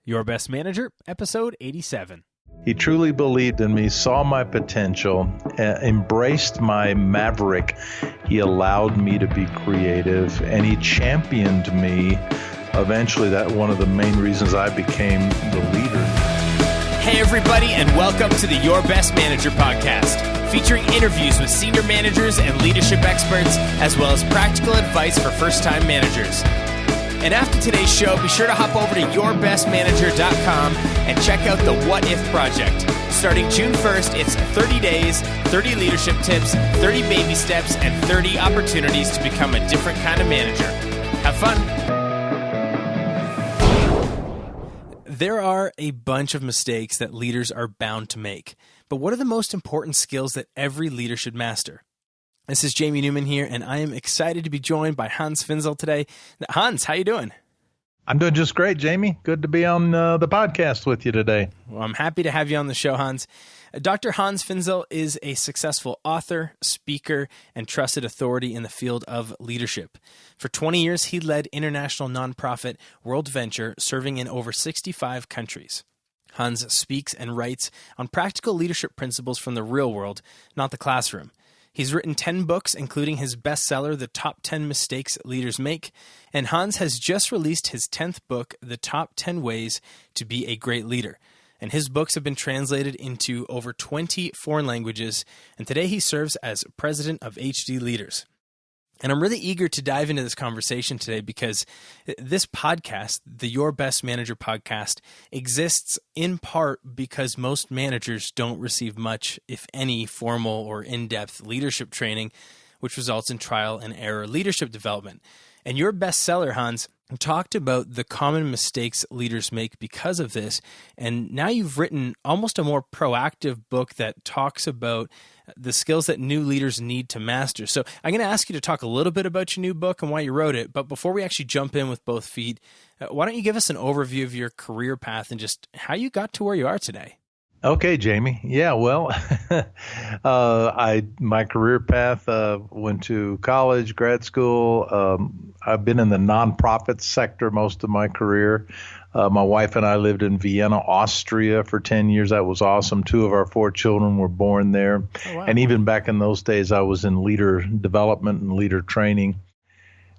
Your Best Manager, episode 87. He truly believed in me, saw my potential, embraced my maverick. He allowed me to be creative, and he championed me. Eventually, that's one of the main reasons I became the leader. Hey, everybody, and welcome to the Your Best Manager podcast, featuring interviews with senior managers and leadership experts, as well as practical advice for first-time managers. And after today's show, be sure to hop over to yourbestmanager.com and check out the What If Project. Starting June 1st, it's 30 days, 30 leadership tips, 30 baby steps, and 30 opportunities to become a different kind of manager. Have fun. There are a bunch of mistakes that leaders are bound to make, but what are the most important skills that every leader should master? This is Jamie Newman here, and I am excited to be joined by Hans Finzel today. Hans, how you doing? I'm doing just great, Jamie. Good to be on the podcast with you today. Well, I'm happy to have you on the show, Hans. Dr. Hans Finzel is a successful author, speaker, and trusted authority in the field of leadership. For 20 years, he led international nonprofit World Venture, serving in over 65 countries. Hans speaks and writes on practical leadership principles from the real world, not the classroom. He's written 10 books, including his bestseller, The Top 10 Mistakes Leaders Make, and Hans has just released his 10th book, The Top 10 Ways to Be a Great Leader. And his books have been translated into over 20 foreign languages, and today he serves as president of HD Leaders. And I'm really eager to dive into this conversation today because this podcast, the Your Best Manager podcast, exists in part because most managers don't receive much, if any, formal or in-depth leadership training, which results in trial and error leadership development. And your bestseller, Hans, talked about the common mistakes leaders make because of this. And now you've written almost a more proactive book that talks about the skills that new leaders need to master. So I'm going to ask you to talk a little bit about your new book and why you wrote it. But before we actually jump in with both feet, why don't you give us an overview of your career path and just how you got to where you are today? Okay, Jamie. Yeah, well, my career path went to college, grad school. I've been in the nonprofit sector most of my career. My wife and I lived in Vienna, Austria for 10 years. That was awesome. 2 of our 4 children were born there. Oh, wow. And even back in those days, I was in leader development and leader training.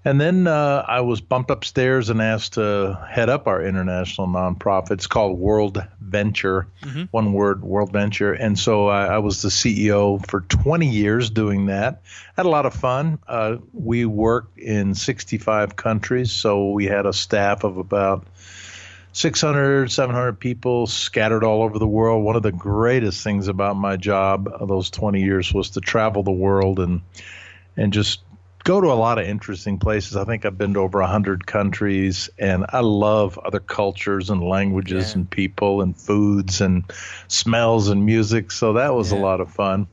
And then I was bumped upstairs and asked to head up our international nonprofit. It's called World Venture, one word, World Venture. And so I was the CEO for 20 years doing that. Had a lot of fun. We worked in 65 countries, so we had a staff of about 600, 700 people scattered all over the world. One of the greatest things about my job of those 20 years was to travel the world and just go to a lot of interesting places. I think I've been to over 100 countries, and I love other cultures and languages and people and foods and smells and music. So that was a lot of fun.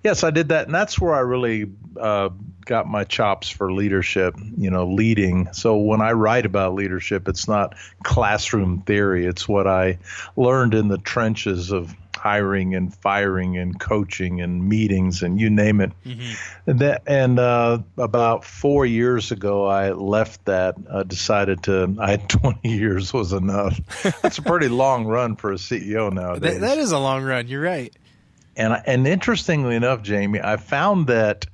Yes, I did that, and that's where I really got my chops for leadership, leading. So when I write about leadership, it's not classroom theory. It's what I learned in the trenches of hiring and firing and coaching and meetings and you name it. And about 4 years ago, I left that. I decided I had 20 years was enough. That's a pretty long run for a CEO nowadays. That is a long run. You're right. And interestingly enough, Jamie, I found that,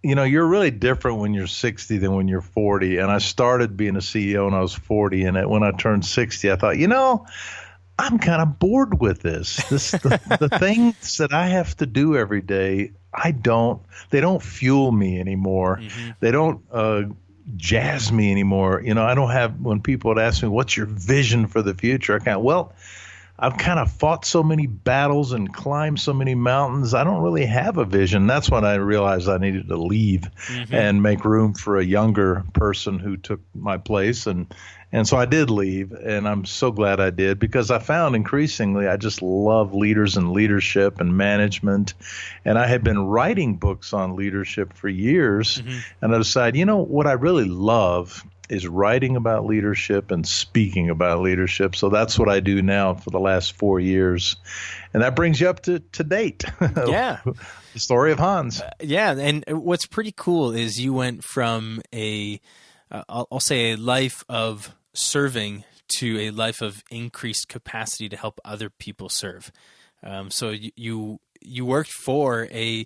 you're really different when you're 60 than when you're 40. And I started being a CEO when I was 40. And when I turned 60, I thought, I'm kind of bored with this. The things that I have to do every day, they don't fuel me anymore. They don't jazz me anymore. I don't have, when people would ask me, what's your vision for the future? I've kind of fought so many battles and climbed so many mountains. I don't really have a vision. That's when I realized I needed to leave and make room for a younger person who took my place. And so I did leave, and I'm so glad I did, because I found increasingly I just love leaders and leadership and management. And I had been writing books on leadership for years, and I decided, what I really love is writing about leadership and speaking about leadership. So that's what I do now for the last 4 years. And that brings you up to date. Yeah. The story of Hans. Yeah. And what's pretty cool is you went from I'll say a life of serving to a life of increased capacity to help other people serve. So you worked for a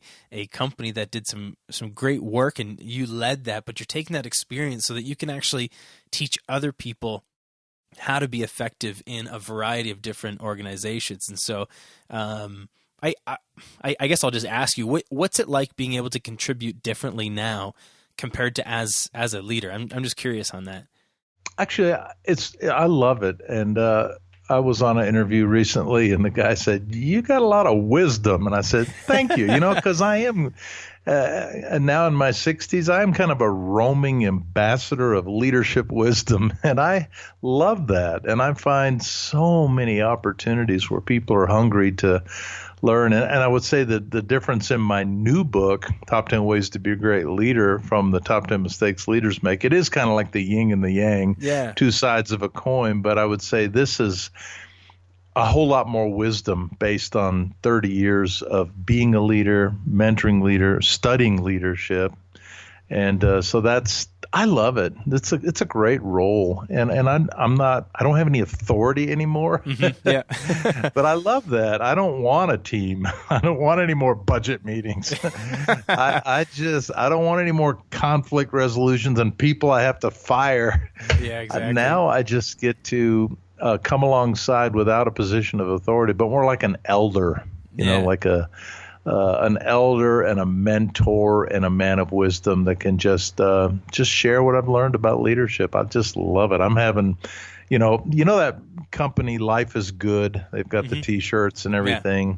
company that did some great work, and you led that, but you're taking that experience so that you can actually teach other people how to be effective in a variety of different organizations. And so I guess I'll just ask you, what's it like being able to contribute differently now compared to as a leader? I'm just curious on that. Actually, I love it. And I was on an interview recently, and the guy said, "You got a lot of wisdom." And I said, "Thank you." Because I am now in my 60s, I am kind of a roaming ambassador of leadership wisdom, and I love that. And I find so many opportunities where people are hungry to learn. And I would say that the difference in my new book, Top 10 Ways to Be a Great Leader, from the Top 10 Mistakes Leaders Make, it is kind of like the yin and the yang, two sides of a coin. But I would say this is a whole lot more wisdom based on 30 years of being a leader, mentoring leader, studying leadership. And so I love it. It's a great role, and I don't have any authority anymore. Mm-hmm. Yeah. But I love that. I don't want a team. I don't want any more budget meetings. I don't want any more conflict resolutions and people I have to fire. Yeah, exactly. Now I just get to come alongside without a position of authority, but more like an elder. Like an elder and a mentor and a man of wisdom that can just share what I've learned about leadership. I just love it. I'm having, that company Life is Good. They've got the T-shirts and everything. Yeah.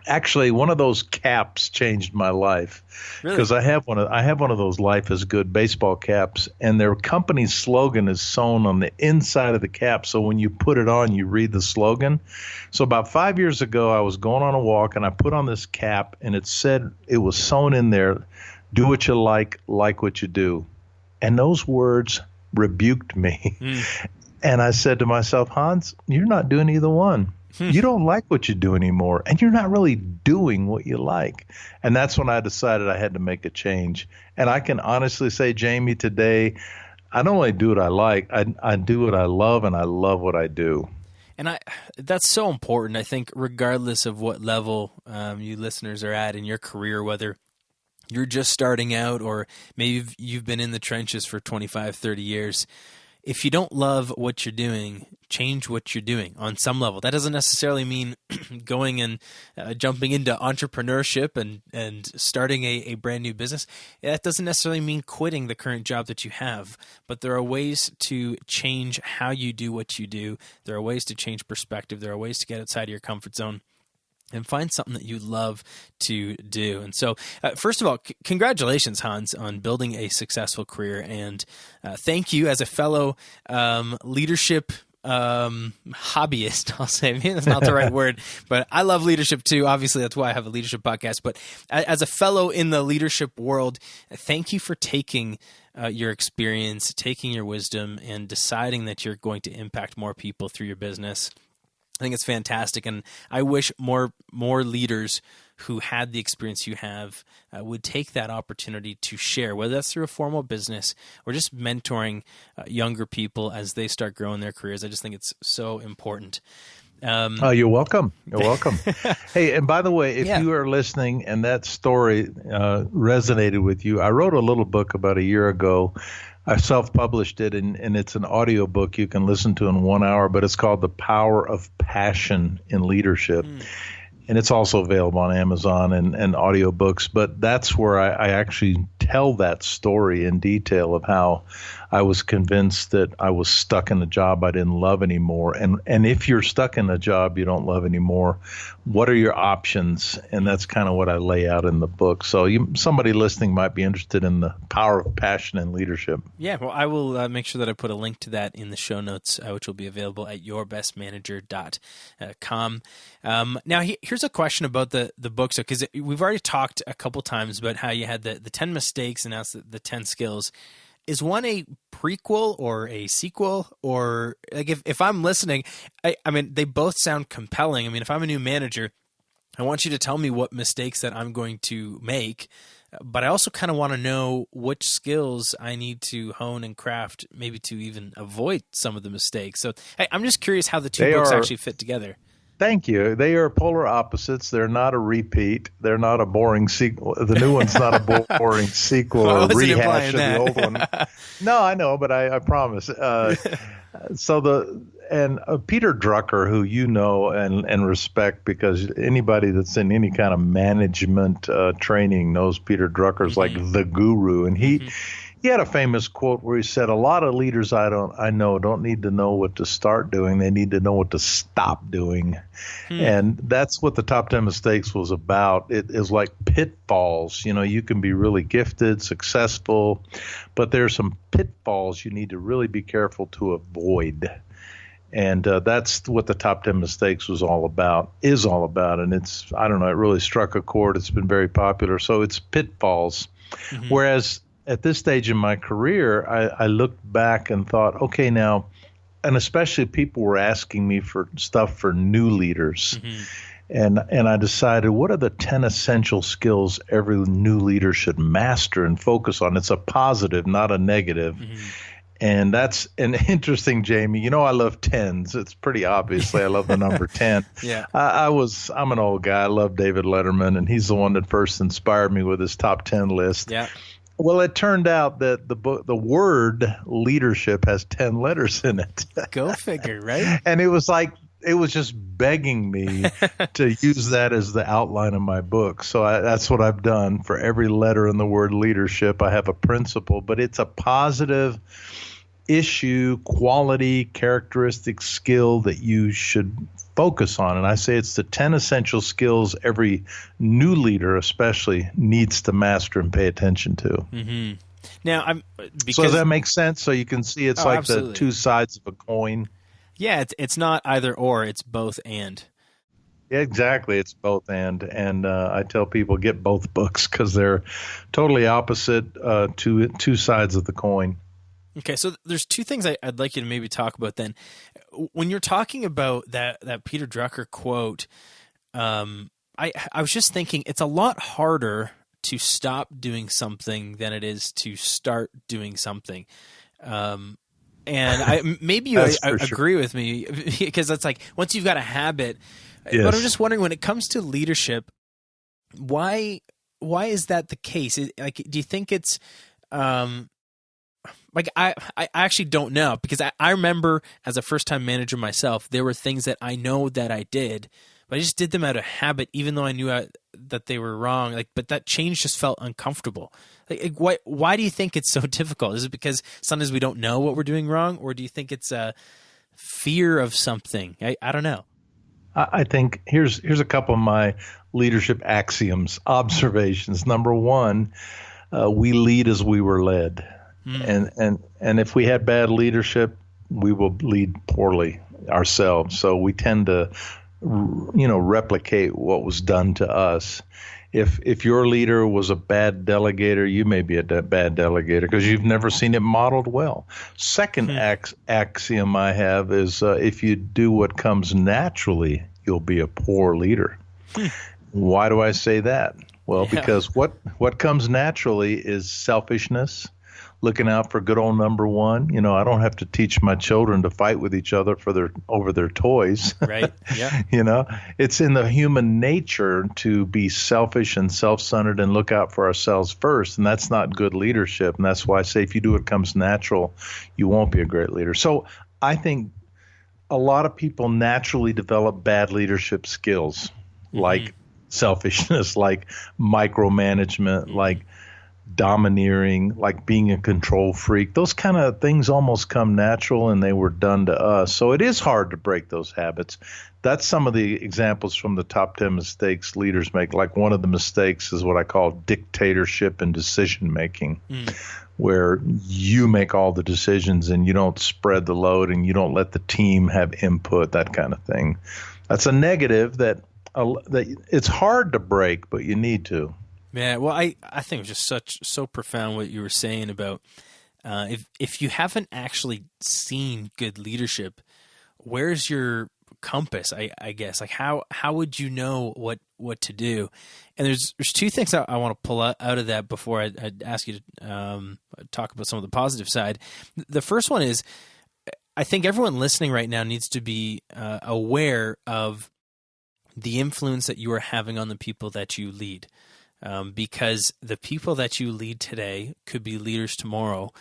Actually, one of those caps changed my life because I have one of those Life is Good baseball caps, and their company's slogan is sewn on the inside of the cap. So when you put it on, you read the slogan. So about 5 years ago, I was going on a walk, and I put on this cap, and it was sewn in there, "Do what you like what you do." And those words rebuked me. And I said to myself, "Hans, you're not doing either one. You don't like what you do anymore, and you're not really doing what you like." And that's when I decided I had to make a change. And I can honestly say, Jamie, today, I don't only do what I like, I do what I love, and I love what I do. And that's so important. I think regardless of what level you listeners are at in your career, whether you're just starting out or maybe you've been in the trenches for 25, 30 years, if you don't love what you're doing, change what you're doing on some level. That doesn't necessarily mean going and jumping into entrepreneurship and starting a brand new business. That doesn't necessarily mean quitting the current job that you have, but there are ways to change how you do what you do. There are ways to change perspective. There are ways to get outside of your comfort zone and find something that you love to do. And so, first of all, congratulations, Hans, on building a successful career. And thank you as a fellow leadership hobbyist, I'll say. Maybe that's not the right word, but I love leadership too. Obviously, that's why I have a leadership podcast. But as a fellow in the leadership world, thank you for taking your experience, taking your wisdom, and deciding that you're going to impact more people through your business. I think it's fantastic, and I wish more leaders who had the experience you have would take that opportunity to share, whether that's through a formal business or just mentoring younger people as they start growing their careers. I just think it's so important. You're welcome. You're welcome. Hey, and by the way, if you are listening and that story resonated with you, I wrote a little book about a year ago. I self-published it, and it's an audio book you can listen to in 1 hour, but it's called The Power of Passion in Leadership. And it's also available on Amazon and audiobooks. But that's where I actually tell that story in detail of how I was convinced that I was stuck in a job I didn't love anymore. And if you're stuck in a job you don't love anymore, what are your options? And that's kind of what I lay out in the book. So somebody listening might be interested in the power of passion in leadership. Yeah, well, I will make sure that I put a link to that in the show notes, which will be available at yourbestmanager.com. Now, here's a question about the book. So, because we've already talked a couple times about how you had the 10 mistakes and now it's the 10 skills. Is one a prequel or a sequel? Or like if I'm listening, I mean, they both sound compelling. I mean, if I'm a new manager, I want you to tell me what mistakes that I'm going to make. but I also kind of want to know which skills I need to hone and craft, maybe to even avoid some of the mistakes. So I'm just curious how the two books actually fit together. Thank you. They are polar opposites. They're not a repeat. They're not a boring sequel. The new one's not a boring sequel or rehash of the old one. No, I know, but I promise. Peter Drucker, who you know and respect, because anybody that's in any kind of management training knows Peter Drucker's like the guru, and he had a famous quote where he said, "A lot of leaders I know don't need to know what to start doing; they need to know what to stop doing." And that's what the Top 10 Mistakes was about. It is like pitfalls. You can be really gifted, successful, but there's some pitfalls you need to really be careful to avoid. And that's what the Top 10 Mistakes is all about. And it's, I don't know, it really struck a chord. It's been very popular. So it's pitfalls. Whereas at this stage in my career, I looked back and thought, okay, now, and especially people were asking me for stuff for new leaders. And I decided, what are the 10 essential skills every new leader should master and focus on? It's a positive, not a negative. And that's an interesting, Jamie. I love tens. It's pretty obviously I love the number 10. Yeah. I'm an old guy. I love David Letterman, and he's the one that first inspired me with his top 10 list. Yeah. Well, it turned out that the word leadership has 10 letters in it. Go figure, right? And it was just begging me to use that as the outline of my book. So that's what I've done. For every letter in the word leadership, I have a principle, but it's a positive issue, quality, characteristic, skill that you should focus on. And I say it's the 10 essential skills every new leader especially needs to master and pay attention to. Now, so does that make sense? So you can see it's like absolutely. The two sides of a coin. Yeah, it's not either or, it's both and. Yeah, exactly. It's both and. And I tell people get both books because they're totally opposite two sides of the coin. Okay, so there's two things I'd like you to maybe talk about then. When you're talking about that Peter Drucker quote, I was just thinking it's a lot harder to stop doing something than it is to start doing something. And maybe you agree with me, because it's like once you've got a habit. Yes. But I'm just wondering, when it comes to leadership, why is that the case? Do you think it's I actually don't know, because I remember as a first-time manager myself, there were things that I know that I did, but I just did them out of habit, even though I knew that they were wrong. But that change just felt uncomfortable. Why do you think it's so difficult? Is it because sometimes we don't know what we're doing wrong, or do you think it's a fear of something? I don't know. I think here's a couple of my leadership axioms, observations. Number one, we lead as we were led. And if we had bad leadership, we will lead poorly ourselves. So we tend to, replicate what was done to us. If your leader was a bad delegator, you may be a bad delegator because you've never seen it modeled well. Second axiom I have is if you do what comes naturally, you'll be a poor leader. Why do I say that? Well, because what comes naturally is selfishness, looking out for good old number one. I don't have to teach my children to fight with each other over their toys. Right. Yeah. It's in the human nature to be selfish and self-centered and look out for ourselves first. And that's not good leadership. And that's why I say if you do what comes natural, you won't be a great leader. So I think a lot of people naturally develop bad leadership skills, like selfishness, like micromanagement, like domineering, like being a control freak. Those kind of things almost come natural, and they were done to us. So it is hard to break those habits. That's some of the examples from the top 10 mistakes leaders make. Like one of the mistakes is what I call dictatorship and decision making, where you make all the decisions and you don't spread the load and you don't let the team have input, that kind of thing. That's a negative that it's hard to break, but you need to. Yeah, well, I think it was just so profound what you were saying about if you haven't actually seen good leadership, where's your compass, I guess? Like how would you know what to do? And there's two things I want to pull out of that before I ask you to talk about some of the positive side. The first one is, I think everyone listening right now needs to be aware of the influence that you are having on the people that you lead. Because the people that you lead today could be leaders tomorrow.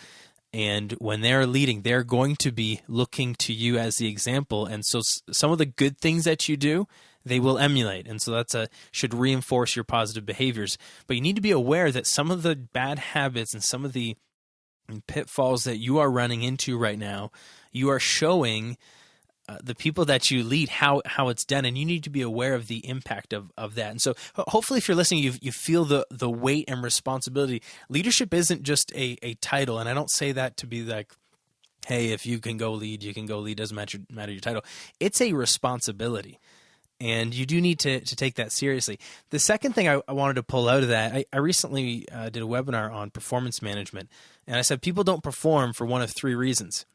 And when they're leading, they're going to be looking to you as the example. And so some of the good things that you do, they will emulate. And so that's should reinforce your positive behaviors. But you need to be aware that some of the bad habits and some of the pitfalls that you are running into right now, you are showing the people that you lead how it's done, and you need to be aware of the impact of that. And so hopefully if you're listening, you feel the weight and responsibility. Leadership isn't just a title, and I don't say that to be like, hey, if you can go lead, you can go lead, doesn't matter your title. It's a responsibility, and you do need to take that seriously. The second thing I wanted to pull out of that, I recently did a webinar on performance management, and I said people don't perform for one of three reasons.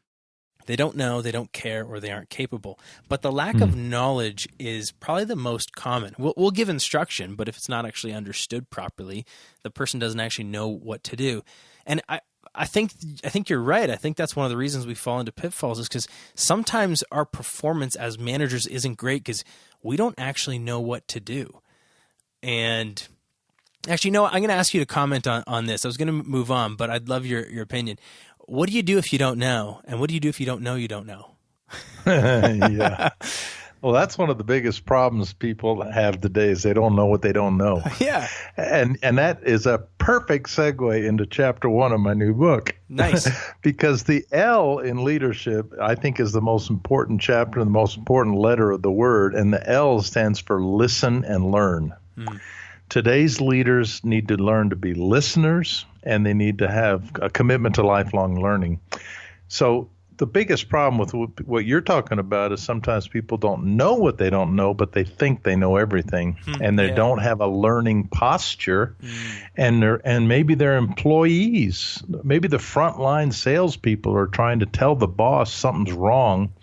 They don't know, they don't care, or they aren't capable. But the lack of knowledge is probably the most common. We'll give instruction, but if it's not actually understood properly, the person doesn't actually know what to do. And I think you're right. I think that's one of the reasons we fall into pitfalls is because sometimes our performance as managers isn't great because we don't actually know what to do. And actually, no, I'm going to ask you to comment on this. I was going to move on, but I'd love your opinion. What do you do if you don't know? And what do you do if you don't know you don't know? Yeah. Well, that's one of the biggest problems people have today is they don't know what they don't know. Yeah. And that is a perfect segue into chapter 1 of my new book. Nice. Because the L in leadership, I think, is the most important chapter, the most important letter of the word. And the L stands for listen and learn. Today's leaders need to learn to be listeners, and they need to have a commitment to lifelong learning. So the biggest problem with what you're talking about is sometimes people don't know what they don't know, but they think they know everything, and they don't have a learning posture, and maybe their employees, maybe the frontline salespeople are trying to tell the boss something's wrong,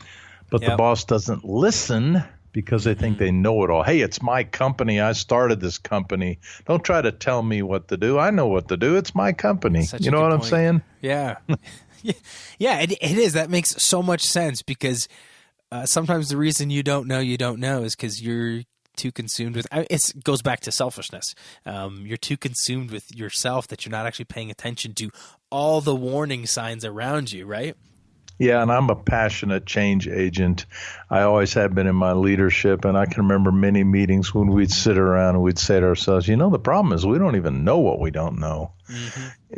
but the boss doesn't listen because they think they know it all. Hey, it's my company. I started this company. Don't try to tell me what to do. I know what to do. It's my company. You know what I'm saying? Yeah. Yeah, it is. That makes so much sense because sometimes the reason you don't know is because you're too consumed with it goes back to selfishness. You're too consumed with yourself that you're not actually paying attention to all the warning signs around you, right? Yeah, and I'm a passionate change agent. I always have been in my leadership, and I can remember many meetings when we'd sit around and we'd say to ourselves, the problem is we don't even know what we don't know.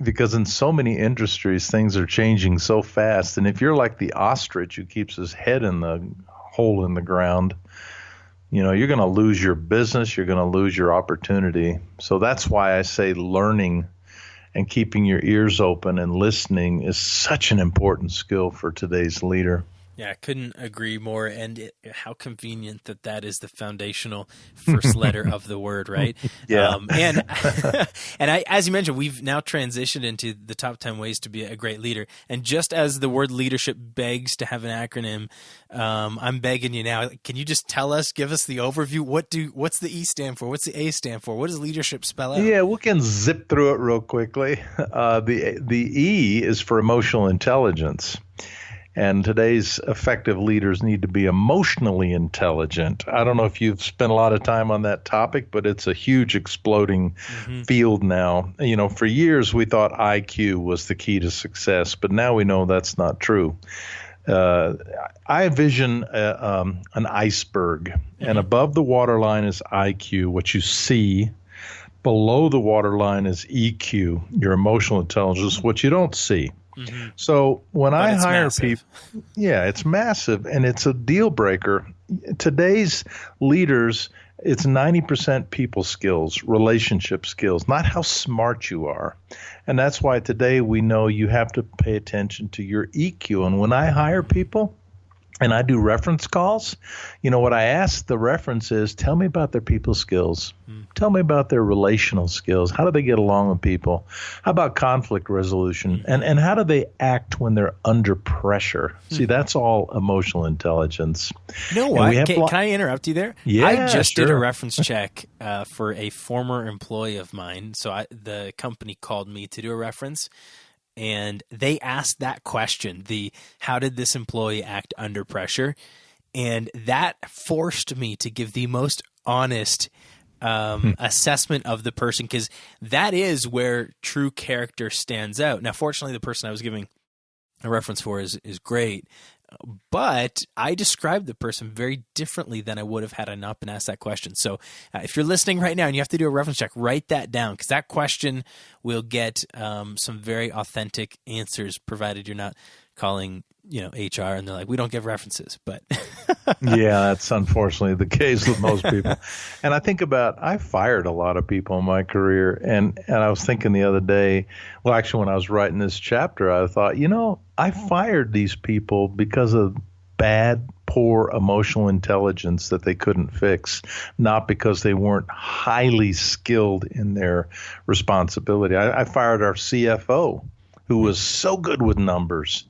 Because in so many industries, things are changing so fast. And if you're like the ostrich who keeps his head in the hole in the ground, you're going to lose your business, you're going to lose your opportunity. So that's why I say learning and keeping your ears open and listening is such an important skill for today's leader. Yeah, I couldn't agree more. And how convenient that is the foundational first letter of the word, right? Yeah. And as you mentioned, we've now transitioned into the top 10 ways to be a great leader. And just as the word leadership begs to have an acronym, I'm begging you now. Can you just give us the overview? What's the E stand for? What's the A stand for? What does leadership spell out? Yeah, we can zip through it real quickly. The E is for emotional intelligence. And today's effective leaders need to be emotionally intelligent. I don't know if you've spent a lot of time on that topic, but it's a huge exploding field now. For years we thought IQ was the key to success, but now we know that's not true. I envision an iceberg, and above the waterline is IQ, what you see. Below the waterline is EQ, your emotional intelligence, what you don't see. So when I hire people, it's massive, and it's a deal breaker. Today's leaders, it's 90% people skills, relationship skills, not how smart you are. And that's why today we know you have to pay attention to your EQ. And when I hire people, and I do reference calls, what I ask the reference is, tell me about their people skills. Tell me about their relational skills. How do they get along with people? How about conflict resolution? And how do they act when they're under pressure? See, that's all emotional intelligence. You know what? Can I interrupt you there? Yeah, I just did a sure. reference check for a former employee of mine. So the company called me to do a reference. And they asked that question, how did this employee act under pressure? And that forced me to give the most honest assessment of the person, because that is where true character stands out. Now, fortunately, the person I was giving a reference for is great, but I described the person very differently than I would have had I not been asked that question. So if you're listening right now and you have to do a reference check, write that down, because that question will get some very authentic answers, provided you're not calling HR and they're like, we don't give references. But yeah, that's unfortunately the case with most people. And I fired a lot of people in my career. And I was thinking the other day, well, actually, when I was writing this chapter, I thought, I fired these people because of bad, poor emotional intelligence that they couldn't fix, not because they weren't highly skilled in their responsibility. I fired our CFO, who was so good with numbers,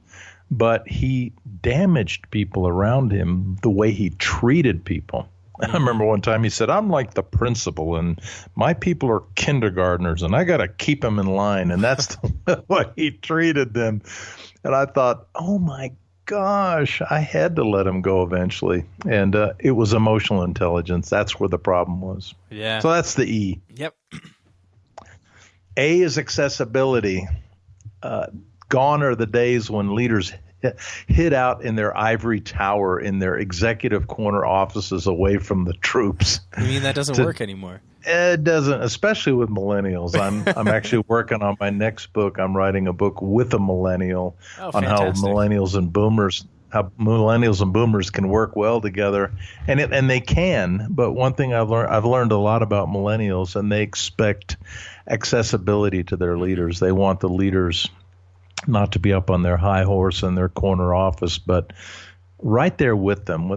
but he damaged people around him the way he treated people. I remember one time he said, I'm like the principal and my people are kindergartners and I got to keep them in line. And that's the way he treated them. And I thought, oh my gosh, I had to let him go eventually. And it was emotional intelligence. That's where the problem was. Yeah. So that's the E. Yep. A is accessibility. Gone are the days when leaders hid out in their ivory tower in their executive corner offices away from the troops. You mean that doesn't work anymore? It doesn't, especially with millennials. I'm actually working on my next book. I'm writing a book with a millennial on how millennials and boomers can work well together, and they can. But one thing I've learned a lot about millennials, and they expect accessibility to their leaders. They want the leaders not to be up on their high horse in their corner office, but right there with them,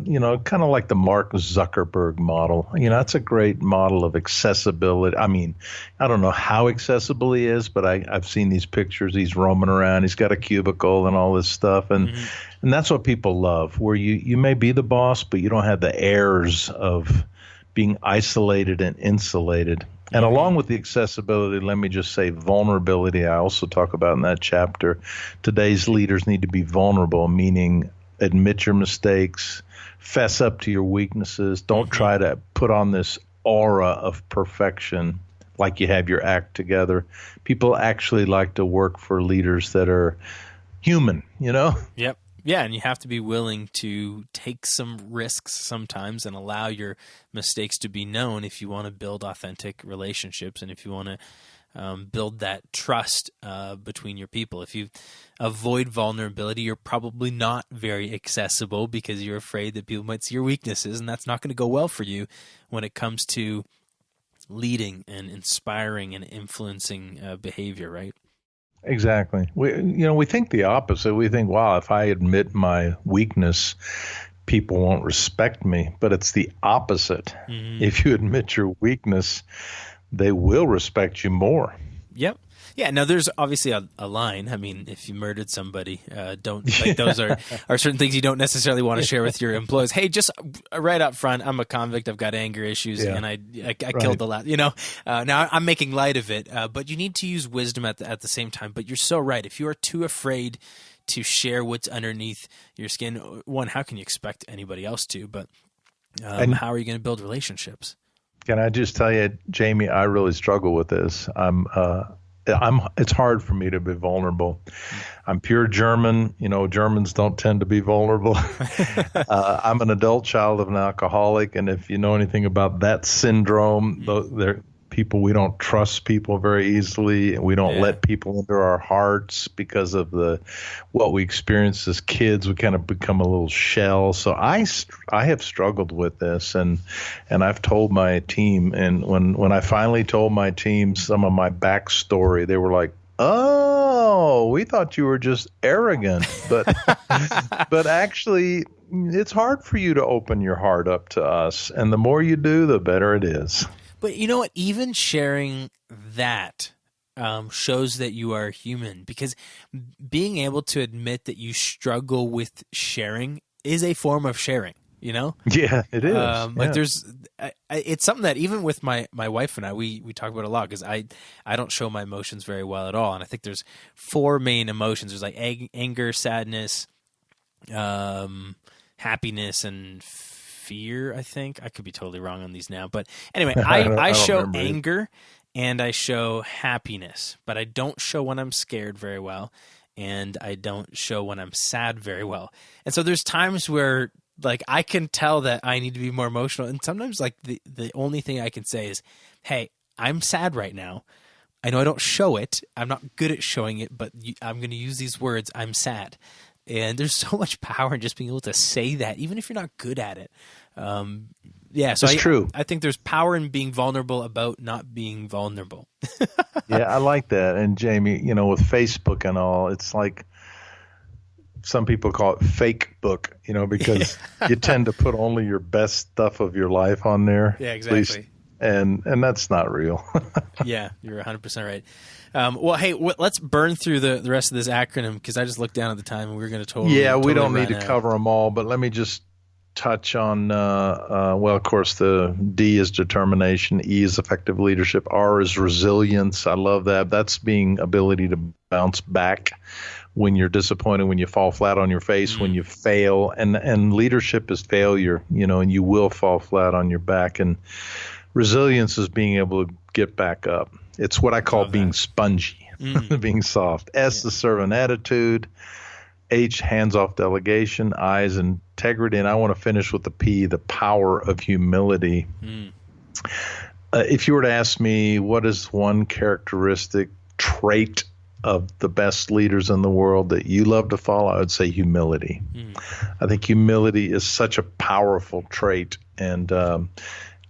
kind of like the Mark Zuckerberg model. That's a great model of accessibility. I mean, I don't know how accessible he is, but I've seen these pictures. He's roaming around. He's got a cubicle and all this stuff. And that's what people love, where you may be the boss, but you don't have the airs of being isolated and insulated. And along with the accessibility, let me just say vulnerability. I also talk about in that chapter. Today's leaders need to be vulnerable, meaning admit your mistakes, fess up to your weaknesses. Don't try to put on this aura of perfection like you have your act together. People actually like to work for leaders that are human, Yep. Yeah, and you have to be willing to take some risks sometimes and allow your mistakes to be known if you want to build authentic relationships and if you want to build that trust between your people. If you avoid vulnerability, you're probably not very accessible because you're afraid that people might see your weaknesses, and that's not going to go well for you when it comes to leading and inspiring and influencing behavior, right? Exactly. We think the opposite. We think, wow, if I admit my weakness, people won't respect me. But it's the opposite. If you admit your weakness, they will respect you more. Yep. Yeah. Now, there's obviously a line. I mean, if you murdered somebody, those are certain things you don't necessarily want to share with your employees. Hey, just right up front, I'm a convict. I've got anger issues, and I killed the last. Now I'm making light of it, but you need to use wisdom at the same time. But you're so right. If you are too afraid to share what's underneath your skin, one, how can you expect anybody else to? But how are you going to build relationships? Can I just tell you, Jamie, I really struggle with this. It's hard for me to be vulnerable. I'm pure German. Germans don't tend to be vulnerable. I'm an adult child of an alcoholic. And if you know anything about that syndrome, we don't trust people very easily, and we don't let people into our hearts because of what we experienced as kids. We kind of become a little shell. So I have struggled with this, and I've told my team, and when I finally told my team some of my backstory, they were like, "Oh, we thought you were just arrogant," but actually, it's hard for you to open your heart up to us. And the more you do, the better it is. But you know what? Even sharing that shows that you are human, because being able to admit that you struggle with sharing is a form of sharing, you know? Yeah, it is. Like it's something that even with my wife and I, we talk about a lot, because I don't show my emotions very well at all. And I think there's 4 main emotions. There's like anger, sadness, happiness, and fear, I think. I could be totally wrong on these now. But anyway, I show anger and I show happiness, but I don't show when I'm scared very well, and I don't show when I'm sad very well. And so there's times where like I can tell that I need to be more emotional, and sometimes like the only thing I can say is, hey, I'm sad right now. I know I don't show it. I'm not good at showing it, but I'm going to use these words. I'm sad. And there's so much power in just being able to say that, even if you're not good at it. Yeah, so it's true. I think there's power in being vulnerable about not being vulnerable. Yeah, I like that. And Jamie, with Facebook and all, it's like some people call it fake book, because you tend to put only your best stuff of your life on there. Yeah, exactly. And that's not real. Yeah, you're 100% right. Well, hey, let's burn through the rest of this acronym, because I just looked down at the time and we were going to totally. Yeah, we don't need to out. cover them all, but let me just touch on. Of course, the D is determination, E is effective leadership, R is resilience. I love that. That's being ability to bounce back when you're disappointed, when you fall flat on your face, when you fail, and leadership is failure. And you will fall flat on your back, and resilience is being able to get back up. It's what I call being spongy, being soft. S is servant attitude. H, hands-off delegation. I is integrity. And I want to finish with the P, the power of humility. If you were to ask me what is one characteristic trait of the best leaders in the world that you love to follow, I would say humility. I think humility is such a powerful trait.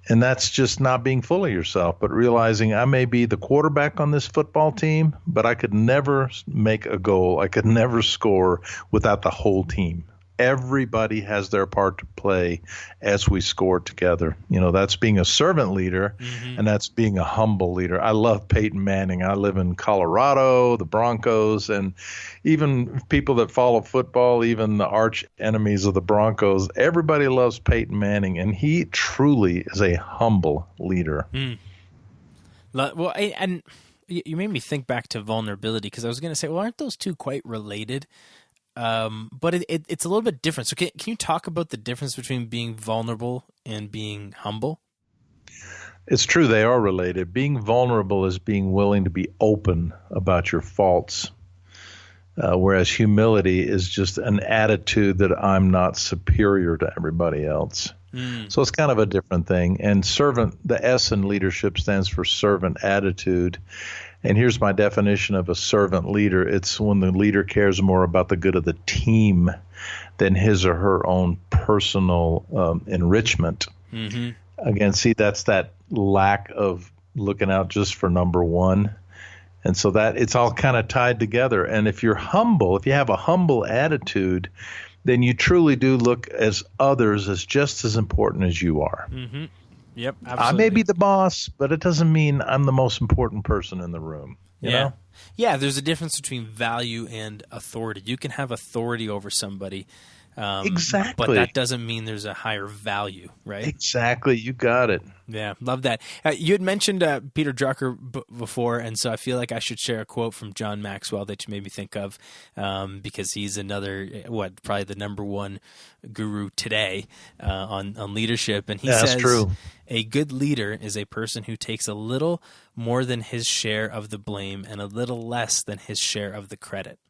And that's just not being full of yourself, but realizing I may be the quarterback on this football team, but I could never make a goal. I could never score without the whole team. Everybody has their part to play as we score together. That's being a servant leader, and that's being a humble leader. I love Peyton Manning. I live in Colorado, the Broncos, and even people that follow football, even the arch enemies of the Broncos, everybody loves Peyton Manning, and he truly is a humble leader. Well, and you made me think back to vulnerability, because I was going to say, well, aren't those two quite related? But it's a little bit different. So can you talk about the difference between being vulnerable and being humble? It's true. They are related. Being vulnerable is being willing to be open about your faults, whereas humility is just an attitude that I'm not superior to everybody else. So it's kind of a different thing. And the S in leadership stands for servant attitude. And here's my definition of a servant leader. It's when the leader cares more about the good of the team than his or her own personal enrichment. Again, see, that's that lack of looking out just for number one. And so that it's all kind of tied together. And if you're humble, if you have a humble attitude, then you truly do look as others as just as important as you are. Yep, absolutely. I may be the boss, but it doesn't mean I'm the most important person in the room. You know? Yeah, there's a difference between value and authority. You can have authority over somebody, exactly, but that doesn't mean there's a higher value, right? Exactly, you got it. Yeah, love that. You had mentioned Peter Drucker before, and so I feel like I should share a quote from John Maxwell that you made me think of, because he's another, probably the number one guru today on leadership, and he says, true. A good leader is a person who takes a little more than his share of the blame and a little less than his share of the credit.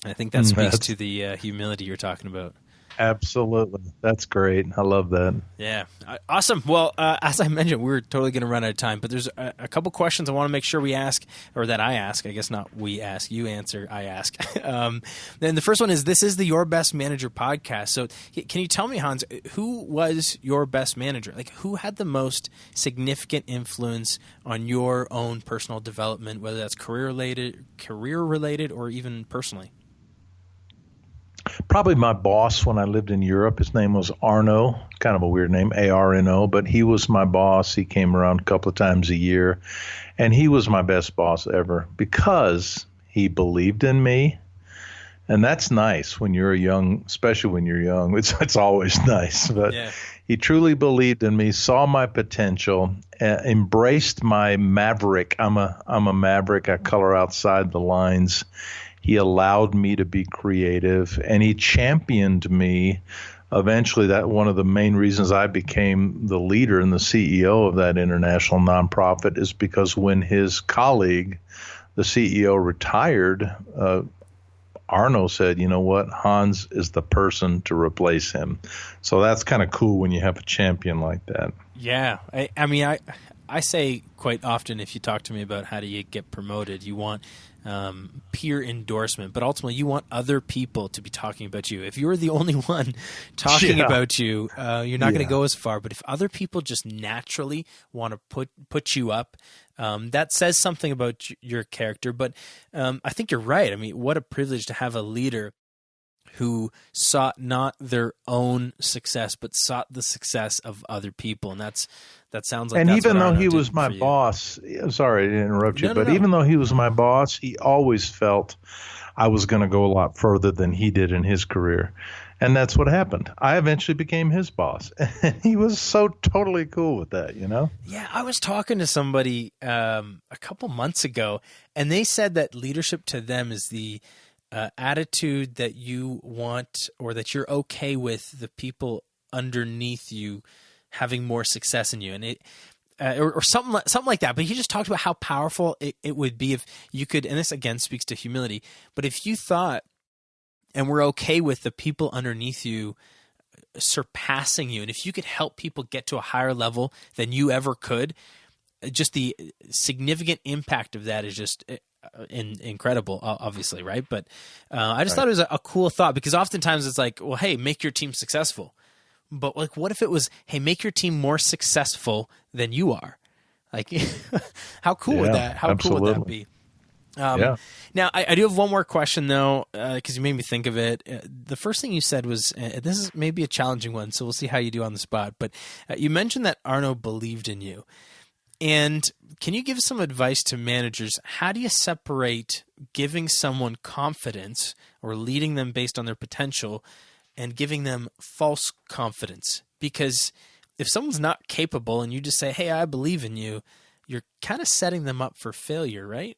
And I think that speaks to the humility you're talking about. Absolutely. That's great. I love that. Yeah. Awesome. Well, as I mentioned, we're totally going to run out of time, but there's a couple questions I want to make sure we ask, or that I ask. I guess not we ask. You answer, I ask. Then the first one is, this is the Your Best Manager podcast. So can you tell me, Hans, who was your best manager? Like, who had the most significant influence on your own personal development, whether that's career related, or even personally? Probably my boss when I lived in Europe. His name was Arno, kind of a weird name, Arno, but he was my boss. He came around a couple of times a year, and he was my best boss ever because he believed in me. And that's nice when you're young, especially when you're young. It's always nice. But Yeah. he truly believed in me, saw my potential, embraced my maverick. I'm a maverick. I color outside the lines. He allowed me to be creative, and he championed me. Eventually, that one of the main reasons I became the leader and the CEO of that international nonprofit is because when his colleague, the CEO, retired, Arno said, you know what, Hans is the person to replace him. So that's kind of cool when you have a champion like that. Yeah. I mean, I say quite often, if you talk to me about how do you get promoted, you want peer endorsement, but ultimately you want other people to be talking about you. If you're the only one talking about you, you're not going to go as far. But if other people just naturally want to put you up, that says something about your character. But I think you're right. I mean, what a privilege to have a leader who sought not their own success, but sought the success of other people. And that sounds like. And that's even what though Arno he did was my for you. boss, sorry to interrupt you, but No. even though he was my boss, he always felt I was going to go a lot further than he did in his career. And that's what happened. I eventually became his boss. And he was so totally cool with that, you know? Yeah, I was talking to somebody a couple months ago, and they said that leadership to them is the attitude that you want, or that you're okay with the people underneath you having more success in you, and it or something like that. But he just talked about how powerful it would be if you could, and this again speaks to humility, but if you thought and were okay with the people underneath you surpassing you, and if you could help people get to a higher level than you ever could, just the significant impact of that is just incredible, obviously, right? But I just thought it was a cool thought, because oftentimes it's like, well, hey, make your team successful. But like, what if it was, hey, make your team more successful than you are? Like, how cool would that? How cool would that be? Now, I do have one more question, though, because you made me think of it. The first thing you said was, this is maybe a challenging one, so we'll see how you do on the spot. But you mentioned that Arno believed in you. And can you give some advice to managers? How do you separate giving someone confidence or leading them based on their potential and giving them false confidence? Because if someone's not capable and you just say, hey, I believe in you, you're kind of setting them up for failure, right?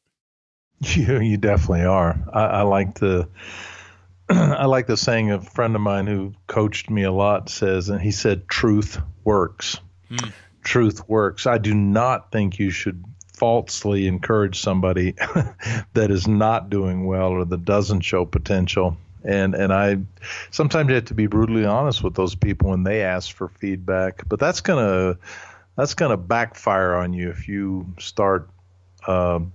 You definitely are. I like the saying a friend of mine who coached me a lot says, and he said, truth works. Truth works. I do not think you should falsely encourage somebody that is not doing well or that doesn't show potential. And I sometimes you have to be brutally honest with those people when they ask for feedback. But that's gonna backfire on you if you start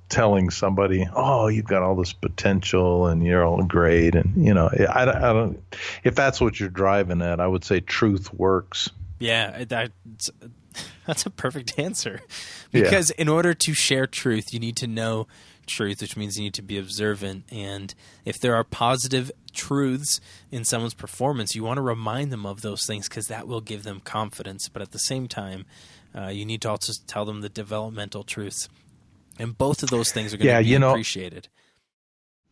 telling somebody, "Oh, you've got all this potential and you're all great." And you know, I don't. If that's what you're driving at, I would say truth works. Yeah, that's a perfect answer. Because in order to share truth, you need to know truth, which means you need to be observant. And if there are positive truths in someone's performance, you want to remind them of those things, because that will give them confidence. But at the same time, you need to also tell them the developmental truths. And both of those things are going to be appreciated.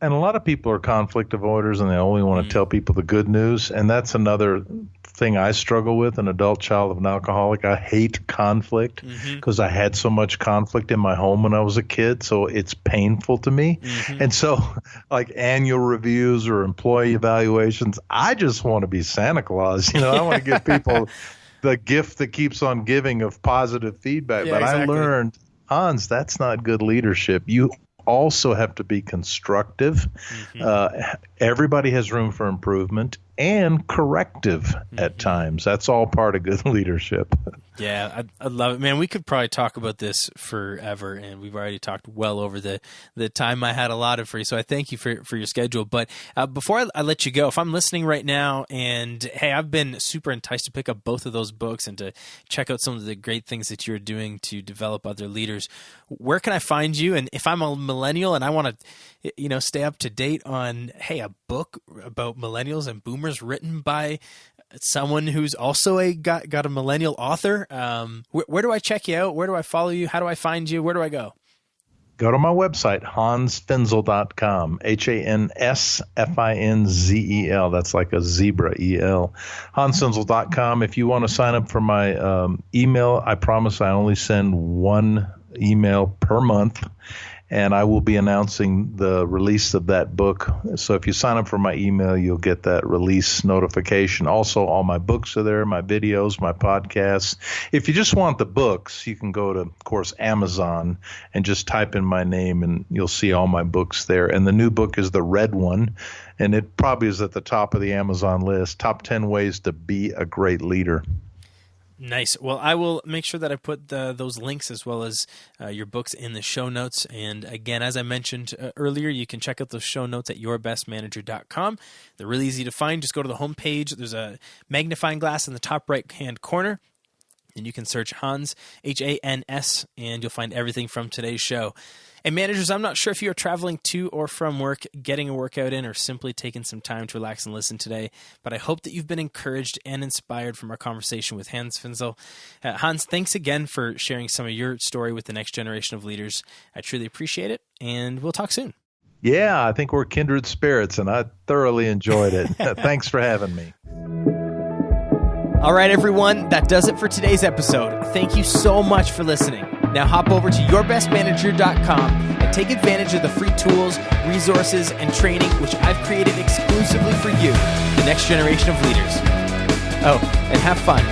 And a lot of people are conflict avoiders, and they only want to tell people the good news. And that's another thing I struggle with, an adult child of an alcoholic. I hate conflict because I had so much conflict in my home when I was a kid. So it's painful to me. And so like annual reviews or employee evaluations, I just want to be Santa Claus. You know, I want to give people the gift that keeps on giving of positive feedback. But exactly. I learned, Hans, that's not good leadership. You also have to be constructive. Everybody has room for improvement, and corrective at times. That's all part of good leadership. Yeah, I love it, man. We could probably talk about this forever, and we've already talked well over the time I had allotted for you. So I thank you for your schedule. But before I let you go, if I'm listening right now, and hey, I've been super enticed to pick up both of those books and to check out some of the great things that you're doing to develop other leaders, where can I find you? And if I'm a millennial and I want to, stay up to date on, hey, a book about millennials and boomers written by someone who's also got a millennial author, where do I check you out? Where do I follow you? How do I find you? Where do I go? Go to my website, hansfinzel.com, HANSFINZEL. That's like a zebra, EL. hansfinzel.com. If you want to sign up for my email, I promise I only send one email per month, and I will be announcing the release of that book. So if you sign up for my email, you'll get that release notification. Also, all my books are there, my videos, my podcasts. If you just want the books, you can go to, of course, Amazon and just type in my name, and you'll see all my books there. And the new book is the red one, and it probably is at the top of the Amazon list, Top 10 Ways to Be a Great Leader. Nice. Well, I will make sure that I put those links as well as your books in the show notes. And again, as I mentioned earlier, you can check out those show notes at yourbestmanager.com. They're really easy to find. Just go to the homepage. There's a magnifying glass in the top right-hand corner, and you can search Hans, H-A-N-S, and you'll find everything from today's show. And managers, I'm not sure if you are traveling to or from work, getting a workout in, or simply taking some time to relax and listen today, but I hope that you've been encouraged and inspired from our conversation with Hans Finzel. Hans, thanks again for sharing some of your story with the next generation of leaders. I truly appreciate it, and we'll talk soon. Yeah, I think we're kindred spirits, and I thoroughly enjoyed it. Thanks for having me. All right, everyone, that does it for today's episode. Thank you so much for listening. Now hop over to yourbestmanager.com and take advantage of the free tools, resources, and training which I've created exclusively for you, the next generation of leaders. Oh, and have fun.